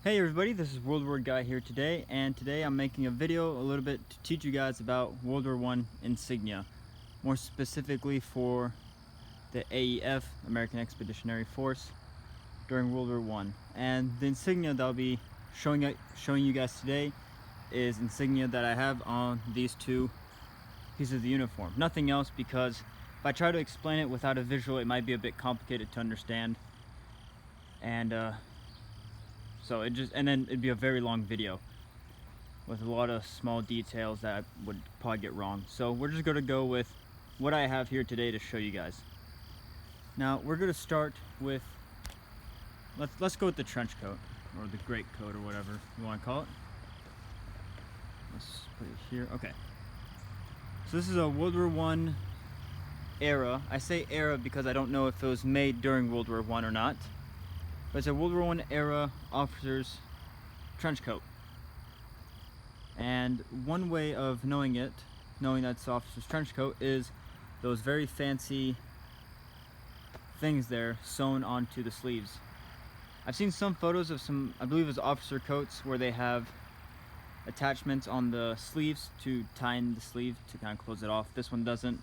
Hey everybody, this is World War Guy here today, and today I'm making a video a little bit to teach you guys about World War I Insignia, more specifically for the AEF, American Expeditionary Force, during World War I. And the insignia that I'll be showing you guys today is insignia that I have on these two pieces of the uniform. Nothing else, because if I try to explain it without a visual, it might be a bit complicated to understand. And so then it'd be a very long video with a lot of small details that I would probably get wrong. So we're just gonna go with what I have here today to show you guys. Now we're gonna start with, let's go with the trench coat, or the great coat, or whatever you wanna call it. Let's put it here, okay. So this is a World War I era. I say era because I don't know if it was made during World War I or not. But it's a World War I era officer's trench coat. And one way of knowing that's officer's trench coat, is those very fancy things there sewn onto the sleeves. I've seen some photos of some, I believe it's officer coats, where they have attachments on the sleeves to tie in the sleeve to kind of close it off. This one doesn't.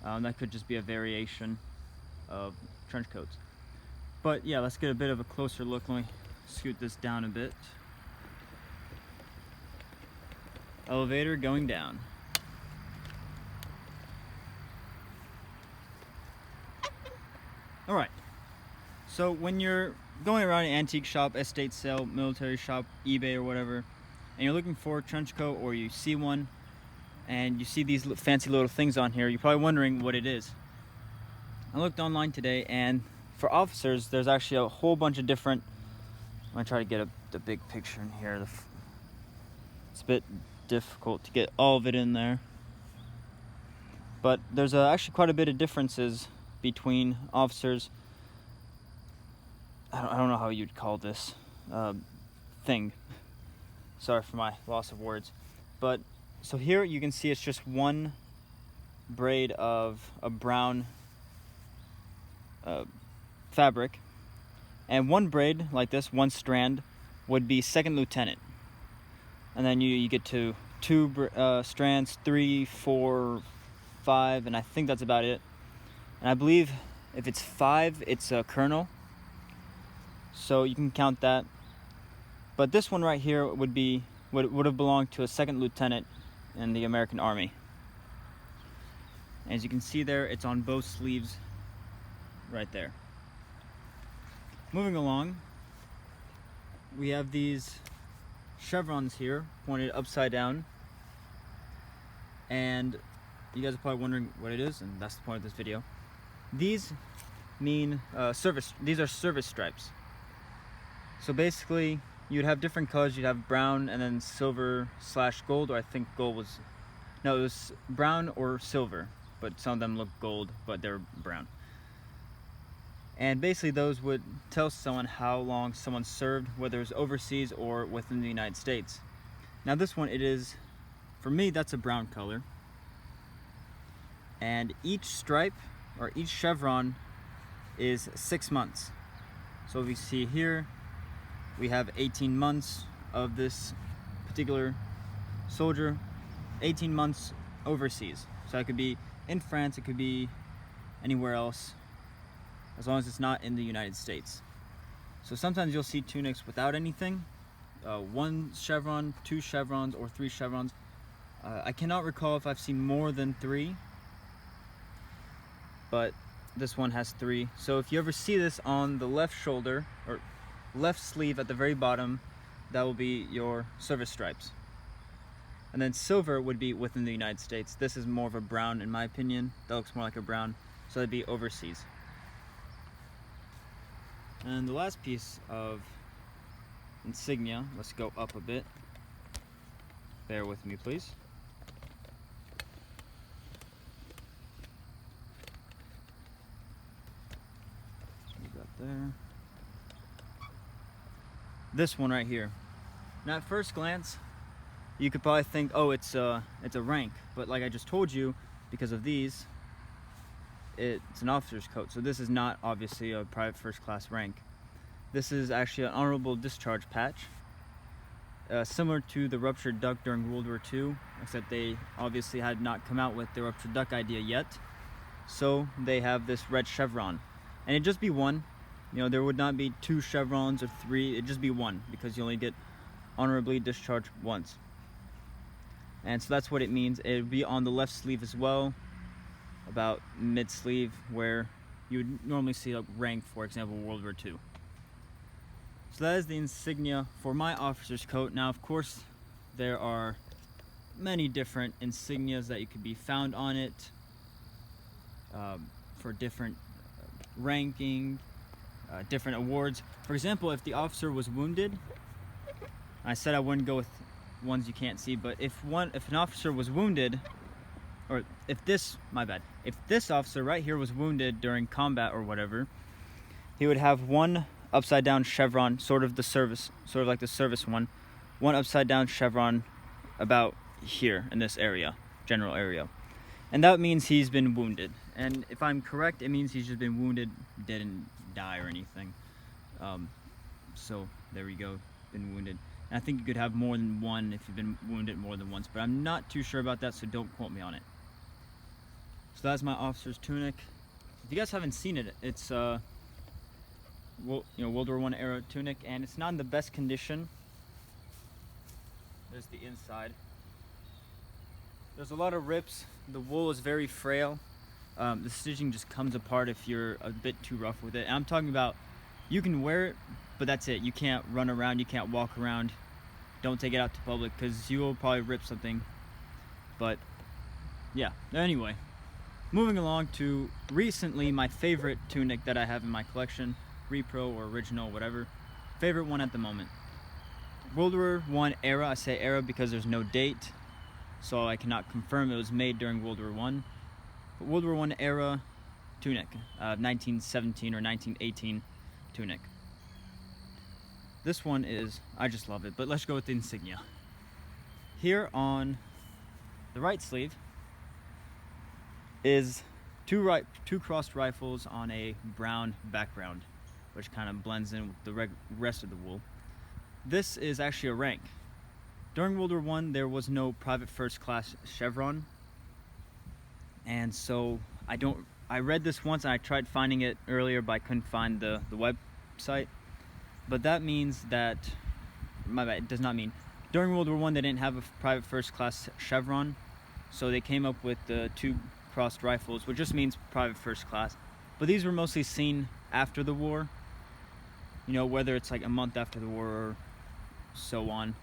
That could just be a variation of trench coats. But yeah, let's get a bit of a closer look. Let me scoot this down a bit. Elevator going down. Alright, so when you're going around an antique shop, estate sale, military shop, eBay or whatever, and you're looking for a trench coat, or you see one and you see these fancy little things on here, you're probably wondering what it is. I looked online today, and for officers, there's actually a whole bunch of different. I'm gonna try to get the big picture in here. It's a bit difficult to get all of it in there, but there's actually quite a bit of differences between officers. I don't know how you'd call this thing. Sorry for my loss of words. But so here you can see it's just one braid of a brown fabric, and one braid like this, one strand, would be second lieutenant, and then you get to two strands, 3, 4, 5, and I think that's about it. And I believe if it's 5, it's a colonel, so you can count that. But this one right here would have belonged to a second lieutenant in the American Army. As you can see there, it's on both sleeves right there. Moving along, we have these chevrons here pointed upside down, and you guys are probably wondering what it is, and that's the point of this video. These mean service. These are service stripes. So basically, you'd have different colors. You'd have brown and then silver / gold, or I think gold was, no, it was brown or silver, but some of them look gold, but they're brown. And basically those would tell someone how long someone served, whether it's overseas or within the United States. Now this one, it is, for me, that's a brown color. And each stripe, or each chevron, is 6 months. So we see here, we have 18 months of this particular soldier, 18 months overseas. So it could be in France, it could be anywhere else, as long as it's not in the United States. So sometimes you'll see tunics without anything, 1 chevron, 2 chevrons, or 3 chevrons. I cannot recall if I've seen more than 3, but this one has 3. So if you ever see this on the left shoulder, or left sleeve at the very bottom, that will be your service stripes. And then silver would be within the United States. This is more of a brown, in my opinion. That looks more like a brown, so that'd be overseas. And the last piece of insignia, let's go up a bit. Bear with me, please. So we got there. This one right here. Now at first glance, you could probably think, oh, it's a rank, but like I just told you, because of these, it's an officer's coat. So this is not obviously a private first class rank. This is actually an honorable discharge patch, similar to the ruptured duck during World War II, except they obviously had not come out with the ruptured duck idea yet. So they have this red chevron, and it'd just be one. You know, there would not be 2 chevrons or 3, it'd just be one, because you only get honorably discharged once. And so that's what it means. It would be on the left sleeve as well, about mid sleeve, where you would normally see like rank, for example, World War II. So that is the insignia for my officer's coat. Now, of course, there are many different insignias that you could be found on it for different ranking, different awards. For example, if the officer was wounded, I said I wouldn't go with ones you can't see, but if an officer was wounded, or if this officer right here was wounded during combat or whatever, he would have one upside down chevron, sort of like the service one upside down chevron about here in this area, general area. And that means he's been wounded. And if I'm correct, it means he's just been wounded, didn't die or anything. So there we go, been wounded. And I think you could have more than one if you've been wounded more than once, but I'm not too sure about that, so don't quote me on it. So that's my officer's tunic. If you guys haven't seen it, it's World War I era tunic, and it's not in the best condition. There's the inside. There's a lot of rips. The wool is very frail. The stitching just comes apart if you're a bit too rough with it. And I'm talking about, you can wear it, but that's it. You can't run around, you can't walk around. Don't take it out to public, because you will probably rip something. But yeah, anyway, moving along to recently my favorite tunic that I have in my collection, repro or original, whatever. Favorite one at the moment. World War I era. I say era because there's no date, so I cannot confirm it was made during World War I. But World War I era tunic, 1917 or 1918 tunic. This one is, I just love it, but let's go with the insignia. Here on the right sleeve is two crossed rifles on a brown background, which kind of blends in with the rest of the wool. This is actually a rank. During World War I, there was no private first class chevron, and so I read this once and I tried finding it earlier, but I couldn't find the website. But that means that, my bad, it does not mean. During World War I, they didn't have a private first class chevron, so they came up with the 2 crossed rifles, which just means private first class. But these were mostly seen after the war, you know, whether it's like a month after the war or so on.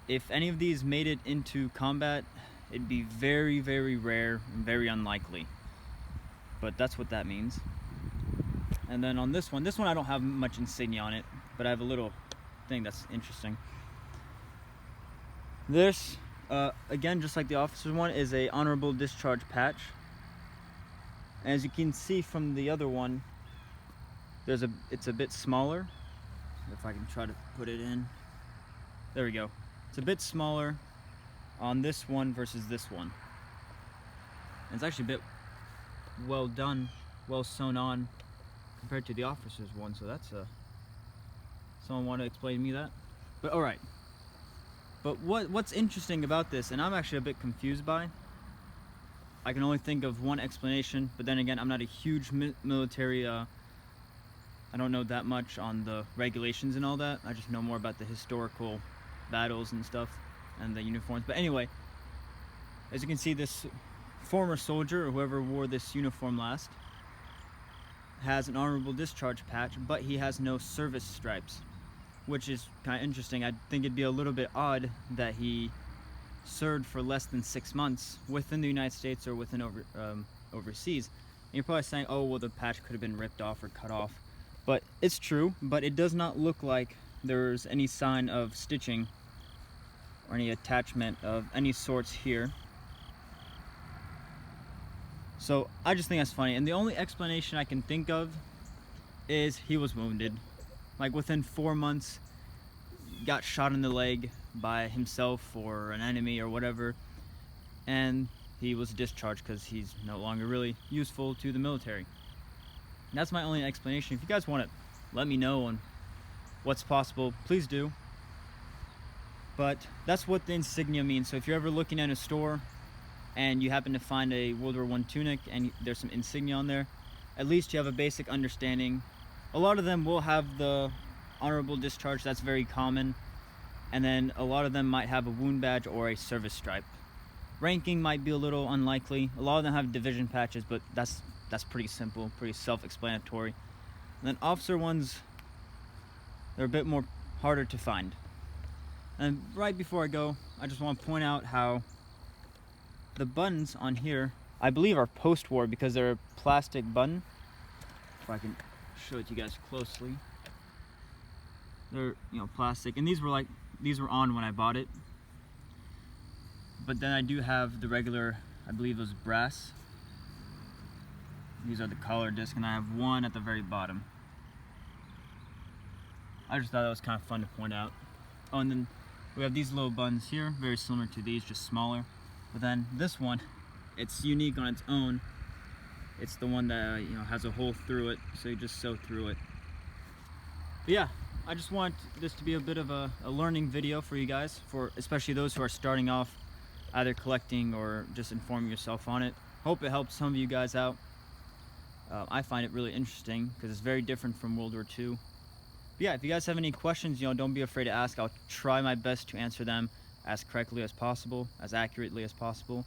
If any of these made it into combat, it'd be very, very rare and very unlikely. But that's what that means. And then on this one I don't have much insignia on it, but I have a little thing that's interesting. This, again, just like the officer's one, is a honorable discharge patch. As you can see from the other one, it's a bit smaller. If I can try to put it in. There we go. It's a bit smaller on this one versus this one. And it's actually a bit well done, well sewn on compared to the officer's one, so that's someone want to explain to me that? But alright. But what's interesting about this, and I'm actually a bit confused by, I can only think of one explanation, but then again, I'm not a huge military, I don't know that much on the regulations and all that. I just know more about the historical battles and stuff and the uniforms. But anyway, as you can see, this former soldier, or whoever wore this uniform last, has an honorable discharge patch, but he has no service stripes, which is kind of interesting. I think it'd be a little bit odd that he served for less than 6 months within the United States or within overseas. And you're probably saying, oh, well, the patch could have been ripped off or cut off. But it's true, but it does not look like there's any sign of stitching or any attachment of any sorts here. So I just think that's funny. And the only explanation I can think of is he was wounded. Like within 4 months, got shot in the leg by himself or an enemy or whatever, and he was discharged because he's no longer really useful to the military. And that's my only explanation. If you guys want to let me know on what's possible, please do. But that's what the insignia means. So if you're ever looking at a store and you happen to find a World War I tunic and there's some insignia on there, at least you have a basic understanding. A lot of them will have the honorable discharge, that's very common, and then a lot of them might have a wound badge or a service stripe. Ranking might be a little unlikely. A lot of them have division patches, but that's pretty simple, pretty self-explanatory. And then officer ones, they're a bit more harder to find. And right before I go, I just want to point out how the buttons on here, I believe, are post-war because they're a plastic button. If I can show it to you guys closely. They're, plastic, and these were on when I bought it. But then I do have the regular, I believe it was brass. These are the collar disc, and I have one at the very bottom. I just thought that was kind of fun to point out. Oh, and then we have these little buttons here, very similar to these, just smaller. But then this one, it's unique on its own. It's the one that has a hole through it, so you just sew through it. But yeah, I just want this to be a bit of a learning video for you guys, for especially those who are starting off, either collecting or just informing yourself on it. Hope it helps some of you guys out. I find it really interesting because it's very different from World War II. But yeah, if you guys have any questions, don't be afraid to ask. I'll try my best to answer them as correctly as possible, as accurately as possible.